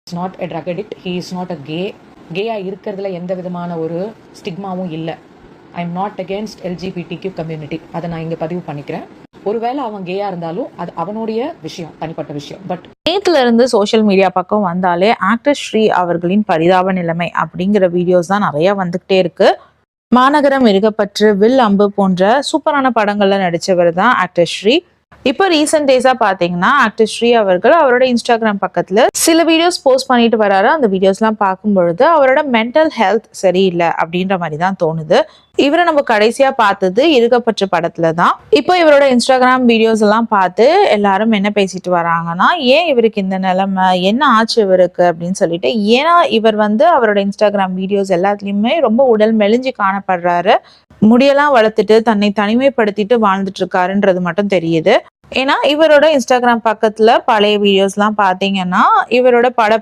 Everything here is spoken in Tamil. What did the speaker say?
Is not a drug addict, he is not a gay. கேயாக இருக்கிறதுல எந்த விதமான ஒரு ஸ்டிக்மாவும் இல்லை. I am not against LGBTQ community. அதை நான் இங்கே பதிவு பண்ணிக்கிறேன். ஒருவேளை அவன் கேயா இருந்தாலும் அது அவனுடைய விஷயம், தனிப்பட்ட விஷயம். பட் நேத்துல இருந்து சோஷியல் மீடியா பக்கம் வந்தாலே ஆக்டர் ஸ்ரீ அவர்களின் பரிதாப நிலைமை அப்படிங்கிற வீடியோஸ் தான் நிறைய வந்துகிட்டே இருக்கு. மாநகரம், மிருகப்பற்று, வில் அம்பு போன்ற சூப்பரான படங்கள்ல நடிச்சவர் தான் ஆக்டர் ஸ்ரீ. இப்போ ரீசெண்ட் டேஸா பாத்தீங்கன்னா ஆக்டர் ஸ்ரீ அவர்கள் அவரோட இன்ஸ்டாகிராம் பக்கத்துல சில வீடியோஸ் போஸ்ட் பண்ணிட்டு வராரு. அந்த வீடியோஸ் எல்லாம் பார்க்கும் பொழுது அவரோட மென்டல் ஹெல்த் சரியில்லை அப்படின்ற மாதிரி தான் தோணுது. இவரை நம்ம கடைசியா பார்த்தது இருக்கப்பற்ற படத்துல தான். இப்போ இவரோட இன்ஸ்டாகிராம் வீடியோஸ் எல்லாம் பார்த்து எல்லாரும் என்ன பேசிட்டு வராங்கன்னா, ஏன் இவருக்கு இந்த நிலைமை, என்ன ஆச்சு இவருக்கு அப்படின்னு சொல்லிட்டு. ஏன்னா இவர் அவரோட இன்ஸ்டாகிராம் வீடியோஸ் எல்லாத்துலயுமே ரொம்ப உடல் மெலிஞ்சு காணப்படுறாரு. முடியெல்லாம் வளர்த்துட்டு தன்னை தனிமைப்படுத்திட்டு வாழ்ந்துட்டு இருக்காருன்றது மட்டும் தெரியுது. ஏன்னா இவரோட இன்ஸ்டாகிராம் பக்கத்துல பழைய வீடியோஸ் எல்லாம் பாத்தீங்கன்னா இவரோட பட